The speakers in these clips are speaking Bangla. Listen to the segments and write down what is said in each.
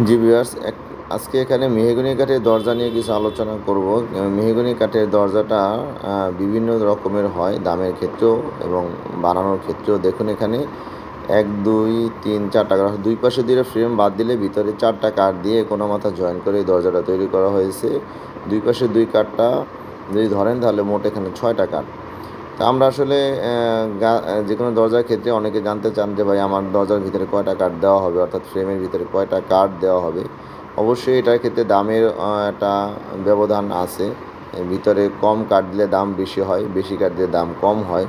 জি ভিউয়ার্স, আজকে এখানে মেহগনি কাঠের দরজা নিয়ে কিছু আলোচনা করব। মেহগনি কাঠের দরজাটা বিভিন্ন রকমের হয়, দামের ক্ষেত্রেও এবং বানানোর ক্ষেত্রেও। দেখুন এখানে 1 2 3 4টা কাঠ, দুই পাশে দিয়ে ফ্রেম বাদ দিলে ভিতরে 4টা কাঠ দিয়ে কোনো মাথা জয়েন করে এই দরজাটা তৈরি করা হয়েছে। দুই পাশে দুই কাঠটা যদি ধরেন তাহলে মোট এখানে 6টা কাঠ। তা আমরা আসলে যে কোনো দরজার ক্ষেত্রে অনেকে জানতে চান যে ভাই আমার দরজার ভিতরে কয়টা কাঠ দেওয়া হবে, অর্থাৎ ফ্রেমের ভিতরে কয়টা কাঠ দেওয়া হবে। অবশ্যই এটার ক্ষেত্রে দামের একটা ব্যবধান আছে। ভিতরে কম কাঠ দিলে দাম বেশি হয়, বেশি কাঠ দিলে দাম কম হয়।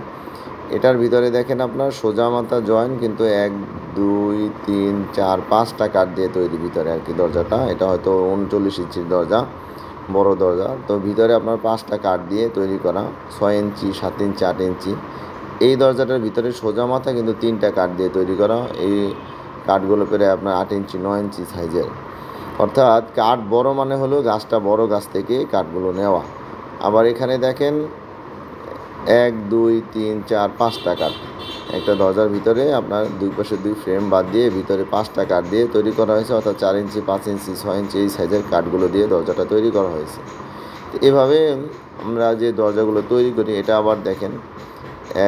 এটার ভিতরে দেখেন আপনার সোজা মাথা জয়েন কিন্তু 1 2 3 4 5টা কাঠ দিয়ে তৈরি ভিতরে আর কি দরজাটা। এটা হয়তো 39 ইঞ্চির দরজা, বড় দরজা। তো ভিতরে আপনার 5টা কাঠ দিয়ে তৈরি করা, 6 ইঞ্চি 7 ইঞ্চি 8 ইঞ্চি। এই দরজাটার ভিতরে সোজা মাথা কিন্তু 3টা কাঠ দিয়ে তৈরি করা। এই কাঠগুলো করে আপনার 8 ইঞ্চি 9 ইঞ্চি সাইজের। অর্থাৎ কাঠ বড় মানে হলো গাছটা বড় গাছ থেকে কাঠগুলো নেওয়া। আবার এখানে দেখেন 1 2 3 4 5টা কাঠ। একটা দরজার ভিতরে আপনার দুই পাশে দুই ফ্রেম বাদ দিয়ে ভিতরে 5টা কাঠ দিয়ে তৈরি করা হয়েছে, অর্থাৎ 4 ইঞ্চি 5 ইঞ্চি 6 ইঞ্চি এই সাইজের কাঠগুলো দিয়ে দরজাটা তৈরি করা হয়েছে। তো এভাবে আমরা যে দরজাগুলো তৈরি করি এটা আবার দেখেন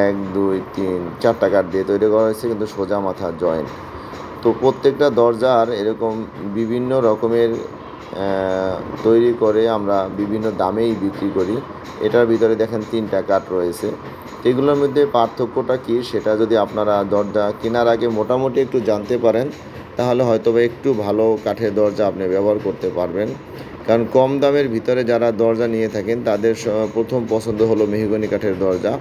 1 2 3 4টা কাঠ দিয়ে তৈরি করা হয়েছে কিন্তু সোজা মাথা জয়েন্ট। তো প্রত্যেকটা দরজার এরকম বিভিন্ন রকমের তৈরি করে আমরা বিভিন্ন দামেই বিক্রি করি। এটার ভিতরে দেখেন 3টা কাঠ রয়েছে। এগুলোর মধ্যে পার্থক্যটা কী সেটা যদি আপনারা দরজা কেনার আগে মোটামুটি একটু জানতে পারেন তাহলে হয়তো বা একটু ভালো কাঠের দরজা আপনি ব্যবহার করতে পারবেন। কারণ কম দামের ভিতরে যারা দরজা নিয়ে থাকেন তাদের প্রথম পছন্দ হলো মেহগনি কাঠের দরজা।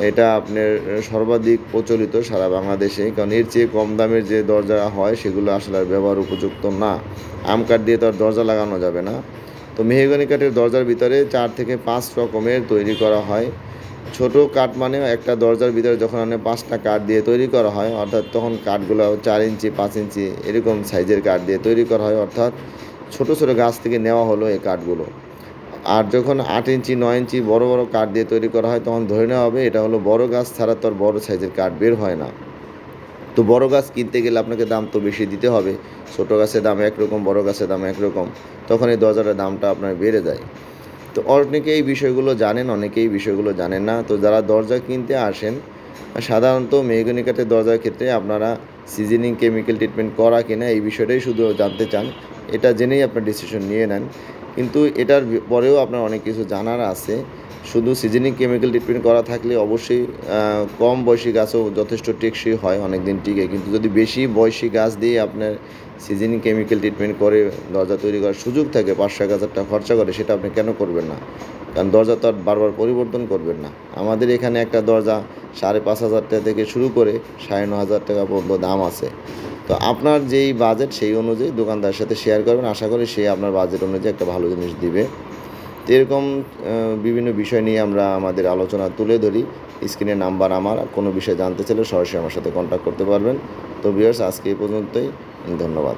এটা আপনার সর্বাধিক প্রচলিত সারা বাংলাদেশে, কারণ এর চেয়ে কম দামের যে দরজা হয় সেগুলো আসলে আর ব্যবহার উপযুক্ত না। আম কাঠ দিয়ে তো আর দরজা লাগানো যাবে না। তো মেহগনি কাঠের দরজার ভিতরে 4 থেকে 5 রকমের তৈরি করা হয়। ছোট কাঠ মানে একটা দরজার ভিতরে যখন 5টা কাঠ দিয়ে তৈরি করা হয়, অর্থাৎ তখন কাঠগুলো 4 ইঞ্চি 5 ইঞ্চি এরকম সাইজের কাঠ দিয়ে তৈরি করা হয়, অর্থাৎ ছোট ছোট গাছ থেকে নেওয়া হলো এই কাঠগুলো। আর যখন 8 ইঞ্চি 9 ইঞ্চি বড় বড় কাঠ দিয়ে তৈরি করা হয় তখন ধরে নেওয়া হবে এটা হলো বড় গাছ ছাড়া তো আর বড় সাইজের কাঠ বের হয় না। তো বড় গাছ কিনতে গেলে আপনাকে দাম তো বেশি দিতে হবে। ছোট গাছের দাম একরকম, বড় গাছের দাম একরকম, তখন এই দরজাটার দামটা আপনার বেড়ে যায়। তো অনেকে এই বিষয়গুলো জানেন, অনেকেই বিষয়গুলো জানেন না। তো যারা দরজা কিনতে আসেন সাধারণত মেহগনি কাঠের দরজার ক্ষেত্রে আপনারা সিজনিং কেমিক্যাল ট্রিটমেন্ট করা কিনা এই বিষয়টাই শুধু জানতে চান। এটা জেনেই আপনার ডিসিশন নিয়ে নেন। কিন্তু এটার পরেও আপনার অনেক কিছু জানার আছে। শুধু সিজনিং কেমিক্যাল ট্রিটমেন্ট করা থাকলে অবশ্যই কম বয়সী গাছও যথেষ্ট টেকসই হয়, অনেক দিন টিকে। কিন্তু যদি বেশি বয়সী গাছ দিয়ে আপনার সিজনিং কেমিক্যাল ট্রিটমেন্ট করে দরজা তৈরি করার সুযোগ থাকে, 5-1,000 টাকা খরচা করে, সেটা আপনি কেন করবেন না? কারণ দরজা তো আর বারবার পরিবর্তন করবেন না। আমাদের এখানে একটা দরজা 5,500 টাকা থেকে শুরু করে 9,500 টাকা পর্যন্ত দাম আছে। তো আপনার যেই বাজেট সেই অনুযায়ী দোকানদারের সাথে শেয়ার করবেন, আশা করি সে আপনার বাজেট অনুযায়ী একটা ভালো জিনিস দিবে। তো এরকম বিভিন্ন বিষয় নিয়ে আমরা আমাদের আলোচনা তুলে ধরি। স্ক্রিনে নাম্বার আমার, কোনো বিষয় জানতে চাইলে সরাসরি আমার সাথে কন্ট্যাক্ট করতে পারবেন। তো ভিউয়ার্স, আজকে এই পর্যন্তই। ধন্যবাদ।